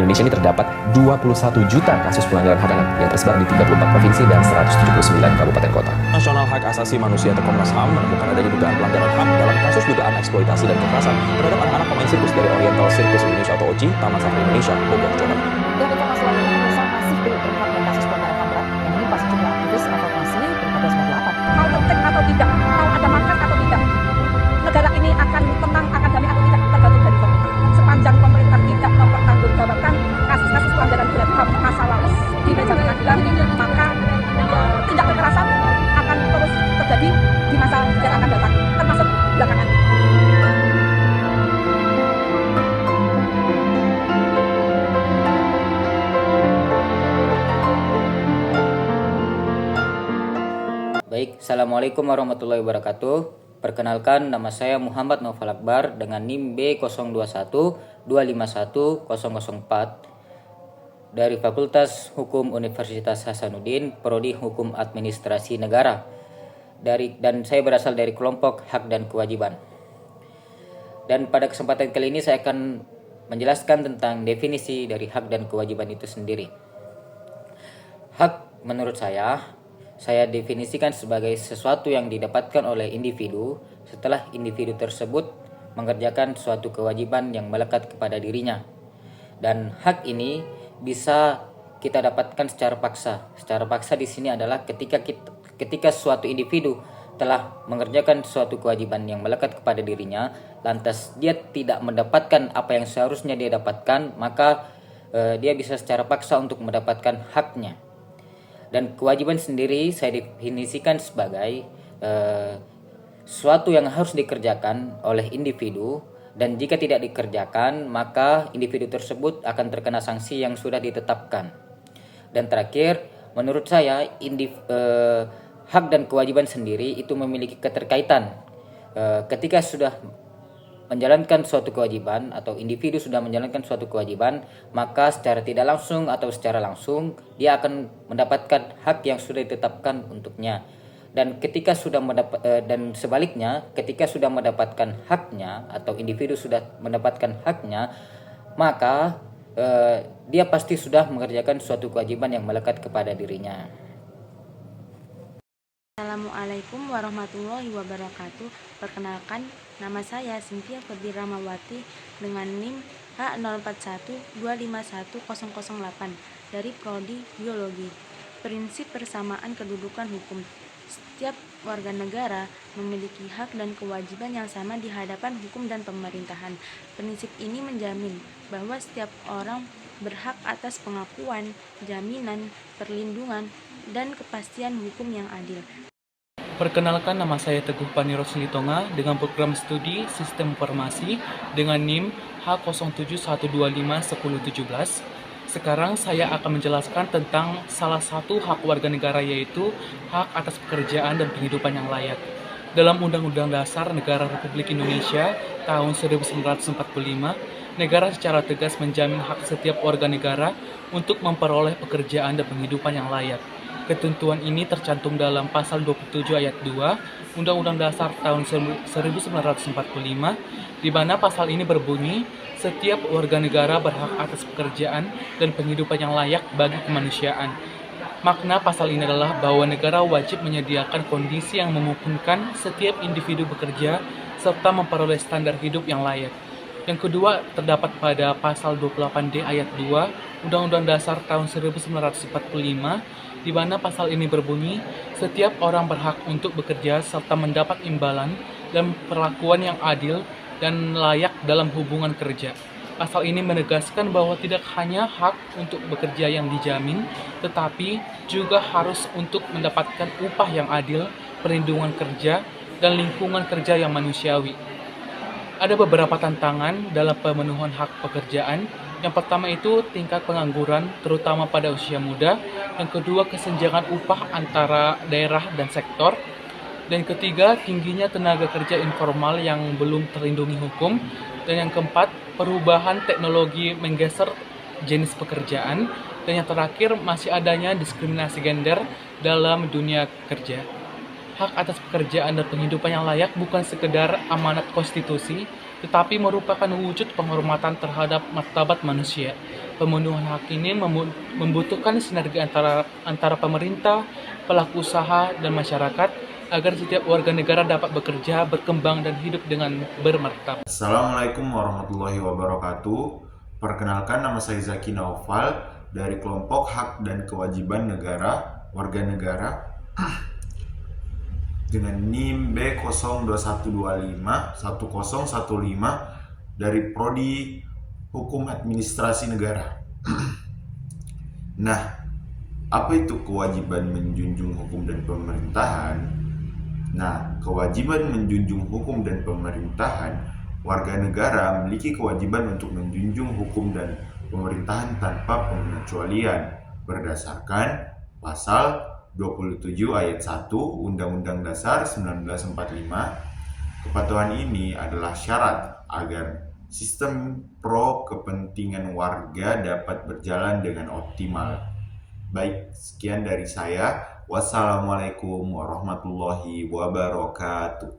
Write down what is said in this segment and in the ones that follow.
Indonesia ini terdapat 21 juta kasus pelanggaran hak anak yang tersebar di 34 provinsi dan 179 kabupaten kota. Nasional Hak Asasi Manusia atau Komnas HAM menemukan adanya dugaan pelanggaran HAM dalam kasus dugaan eksploitasi dan kekerasan terhadap anak-anak pemain sirkus dari Oriental Circus Indonesia atau OCI, Taman Safari Indonesia, Bogor, Jawa Barat. Dan informasi lainnya pemirsa masih belum terungkapnya kasus pelanggaran HAM berat yang menimpa sejumlah aktivis reformasi Pilkada 98. Mau penting atau tidak, mau ada markas atau tidak, negara ini akan tenang, akan damai atau tidak, tergantung dari pemerintah. Sepanjang pemerintah tidak mempertanggungjawabkan kasus-kasus pelanggaran berat HAM masa lalu di meja pengadilan, maka tindak kekerasan akan terus terjadi di masa yang akan datang, termasuk belakangan. Baik, Assalamualaikum warahmatullahi wabarakatuh. Perkenalkan, nama saya Muhammad Noval Akbar dengan NIM B0212510004 dari Fakultas Hukum Universitas Hasanuddin, Prodi Hukum Administrasi Negara. Dan saya berasal dari kelompok Hak dan Kewajiban. Dan pada kesempatan kali ini saya akan menjelaskan tentang definisi dari hak dan kewajiban itu sendiri. Hak menurut saya definisikan sebagai sesuatu yang didapatkan oleh individu setelah individu tersebut mengerjakan suatu kewajiban yang melekat kepada dirinya. Dan hak ini bisa kita dapatkan secara paksa. Secara paksa di sini adalah ketika suatu individu telah mengerjakan suatu kewajiban yang melekat kepada dirinya, lantas dia tidak mendapatkan apa yang seharusnya dia dapatkan, maka dia bisa secara paksa untuk mendapatkan haknya. Dan kewajiban sendiri saya definisikan sebagai sesuatu yang harus dikerjakan oleh individu, dan jika tidak dikerjakan maka individu tersebut akan terkena sanksi yang sudah ditetapkan. Dan terakhir, menurut saya hak dan kewajiban sendiri itu memiliki keterkaitan. Ketika sudah menjalankan suatu kewajiban atau individu sudah menjalankan suatu kewajiban, maka secara tidak langsung atau secara langsung dia akan mendapatkan hak yang sudah ditetapkan untuknya. Dan dan sebaliknya, ketika sudah mendapatkan haknya atau individu sudah mendapatkan haknya, maka dia pasti sudah mengerjakan suatu kewajiban yang melekat kepada dirinya. Assalamualaikum warahmatullahi wabarakatuh. Perkenalkan, nama saya Cynthia Febi Ramawati dengan NIM H0412510008 dari Prodi Biologi. Prinsip persamaan kedudukan hukum. Setiap warga negara memiliki hak dan kewajiban yang sama di hadapan hukum dan pemerintahan. Prinsip ini menjamin bahwa setiap orang berhak atas pengakuan, jaminan, perlindungan, dan kepastian hukum yang adil. Perkenalkan, nama saya Teguh Pani Rosli Tonga dengan program studi Sistem Informasi dengan NIM H0711251017. Sekarang saya akan menjelaskan tentang salah satu hak warga negara, yaitu hak atas pekerjaan dan penghidupan yang layak. Dalam Undang-Undang Dasar Negara Republik Indonesia tahun 1945, negara secara tegas menjamin hak setiap warga negara untuk memperoleh pekerjaan dan penghidupan yang layak. Ketentuan ini tercantum dalam pasal 27 ayat 2 Undang-Undang Dasar tahun 1945, di mana pasal ini berbunyi, setiap warga negara berhak atas pekerjaan dan penghidupan yang layak bagi kemanusiaan. Makna pasal ini adalah bahwa negara wajib menyediakan kondisi yang memungkinkan setiap individu bekerja serta memperoleh standar hidup yang layak. Yang kedua terdapat pada pasal 28D ayat 2 Undang-Undang Dasar tahun 1945, di mana pasal ini berbunyi, setiap orang berhak untuk bekerja serta mendapat imbalan dan perlakuan yang adil dan layak dalam hubungan kerja. Pasal ini menegaskan bahwa tidak hanya hak untuk bekerja yang dijamin, tetapi juga harus untuk mendapatkan upah yang adil, perlindungan kerja, dan lingkungan kerja yang manusiawi. Ada beberapa tantangan dalam pemenuhan hak pekerjaan. Yang pertama itu tingkat pengangguran, terutama pada usia muda. Yang kedua, kesenjangan upah antara daerah dan sektor. Dan yang ketiga, tingginya tenaga kerja informal yang belum terlindungi hukum. Dan yang keempat, perubahan teknologi menggeser jenis pekerjaan. Dan yang terakhir, masih adanya diskriminasi gender dalam dunia kerja. Hak atas pekerjaan dan penghidupan yang layak bukan sekedar amanat konstitusi, tetapi merupakan wujud penghormatan terhadap martabat manusia. Pemenuhan hak ini membutuhkan sinergi antara pemerintah, pelaku usaha, dan masyarakat agar setiap warga negara dapat bekerja, berkembang, dan hidup dengan bermartabat. Assalamualaikum warahmatullahi wabarakatuh. Perkenalkan, nama saya Zaki Naufal dari kelompok Hak dan Kewajiban Negara Warga Negara dengan NIM B021251015 dari Prodi Hukum Administrasi Negara. Nah, apa itu kewajiban menjunjung hukum dan pemerintahan? Nah, kewajiban menjunjung hukum dan pemerintahan, warga negara memiliki kewajiban untuk menjunjung hukum dan pemerintahan tanpa pengecualian berdasarkan pasal 27 ayat 1 Undang-Undang Dasar 1945. Kepatuhan ini adalah syarat agar sistem pro kepentingan warga dapat berjalan dengan optimal. Baik, sekian dari saya. Wassalamualaikum warahmatullahi wabarakatuh.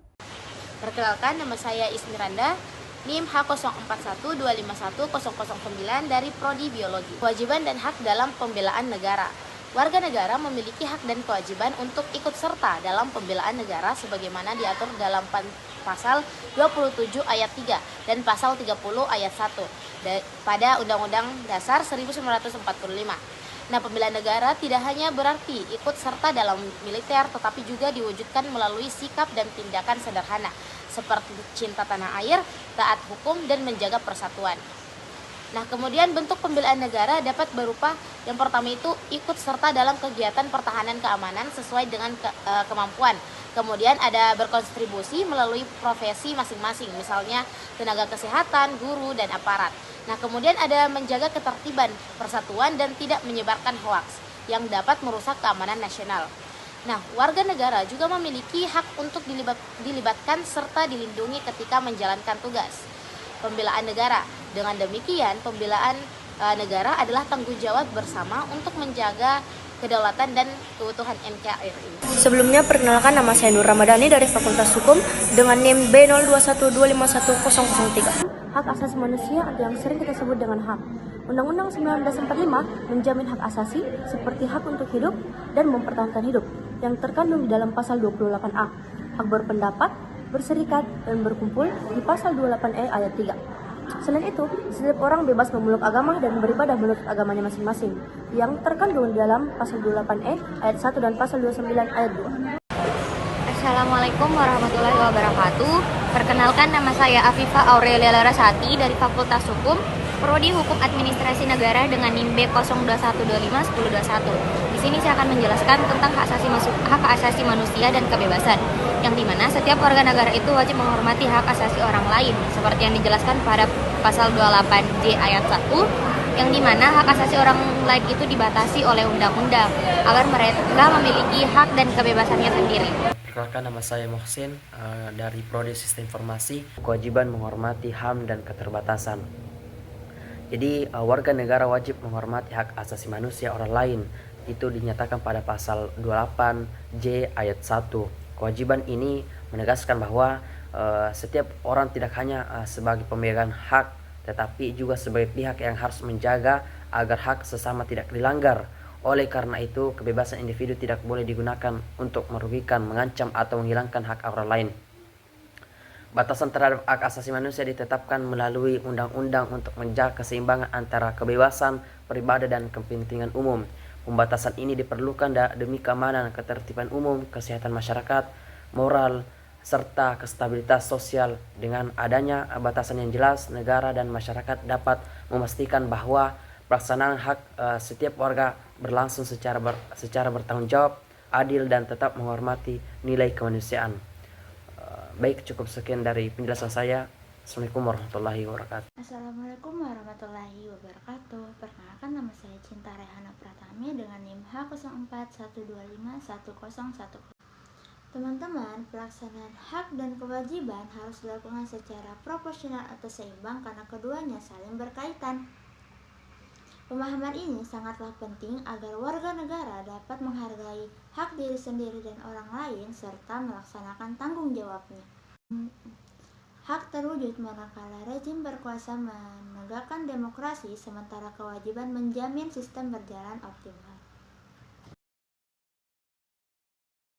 Perkenalkan, nama saya Ismiranda, NIM H0412510009 dari Prodi Biologi. Kewajiban dan hak dalam pembelaan negara. Warga negara memiliki hak dan kewajiban untuk ikut serta dalam pembelaan negara sebagaimana diatur dalam pasal 27 ayat 3 dan pasal 30 ayat 1 pada Undang-Undang Dasar 1945. Nah, pembelaan negara tidak hanya berarti ikut serta dalam militer, tetapi juga diwujudkan melalui sikap dan tindakan sederhana, seperti cinta tanah air, taat hukum, dan menjaga persatuan. Nah, kemudian bentuk pembelaan negara dapat berupa, yang pertama itu ikut serta dalam kegiatan pertahanan keamanan sesuai dengan kemampuan. Kemudian ada berkontribusi melalui profesi masing-masing, misalnya tenaga kesehatan, guru, dan aparat. Nah, kemudian ada menjaga ketertiban, persatuan, dan tidak menyebarkan hoaks yang dapat merusak keamanan nasional. Nah, warga negara juga memiliki hak untuk dilibatkan serta dilindungi ketika menjalankan tugas pembelaan negara. Dengan demikian, pembelaan negara adalah tanggung jawab bersama untuk menjaga kedaulatan dan keutuhan NKRI. Sebelumnya, perkenalkan, nama saya Nur Ramadhani dari Fakultas Hukum dengan NIM B021251003. Hak asasi manusia atau yang sering kita sebut dengan HAM. Undang-Undang 1945 menjamin hak asasi seperti hak untuk hidup dan mempertahankan hidup yang terkandung di dalam pasal 28A. Hak berpendapat, berserikat, dan berkumpul di pasal 28E ayat 3. Selain itu, setiap orang bebas memeluk agama dan beribadah menurut agamanya masing-masing yang terkandung di dalam pasal 28E ayat 1 dan pasal 29 ayat 2. Assalamualaikum warahmatullahi wabarakatuh. Perkenalkan, nama saya Afifah Aurelia Larasati dari Fakultas Hukum, Prodi Hukum Administrasi Negara dengan NIM B021251021. Di sini saya akan menjelaskan tentang hak asasi manusia dan kebebasan, yang dimana setiap warga negara itu wajib menghormati hak asasi orang lain, seperti yang dijelaskan pada pasal 28J ayat 1, yang dimana hak asasi orang lain itu dibatasi oleh undang-undang agar mereka memiliki hak dan kebebasannya sendiri. Perkenalkan, nama saya Mohsin dari Prodi Sistem Informasi. Kewajiban menghormati HAM dan keterbatasan. Jadi warga negara wajib menghormati hak asasi manusia orang lain. Itu dinyatakan pada pasal 28J ayat 1. Kewajiban ini menegaskan bahwa setiap orang tidak hanya sebagai pemegang hak, tetapi juga sebagai pihak yang harus menjaga agar hak sesama tidak dilanggar. Oleh karena itu, kebebasan individu tidak boleh digunakan untuk merugikan, mengancam, atau menghilangkan hak orang lain. Batasan terhadap hak asasi manusia ditetapkan melalui undang-undang untuk menjaga keseimbangan antara kebebasan, beribadah, dan kepentingan umum. Pembatasan ini diperlukan demi keamanan, ketertiban umum, kesehatan masyarakat, moral, serta kestabilitas sosial. Dengan adanya batasan yang jelas, negara dan masyarakat dapat memastikan bahwa pelaksanaan hak setiap warga berlangsung secara bertanggung jawab, adil, dan tetap menghormati nilai kemanusiaan. Baik, cukup sekian dari penjelasan saya. Assalamualaikum warahmatullahi wabarakatuh. Assalamualaikum warahmatullahi wabarakatuh. Perkenalkan, nama saya Cinta Rehana Pratami dengan NIM H04125101. Teman-teman, pelaksanaan hak dan kewajiban harus dilakukan secara proporsional atau seimbang karena keduanya saling berkaitan. Pemahaman ini sangatlah penting agar warga negara dapat menghargai hak diri sendiri dan orang lain serta melaksanakan tanggung jawabnya. Hak terwujud manakala rezim berkuasa menegakkan demokrasi, sementara kewajiban menjamin sistem berjalan optimal.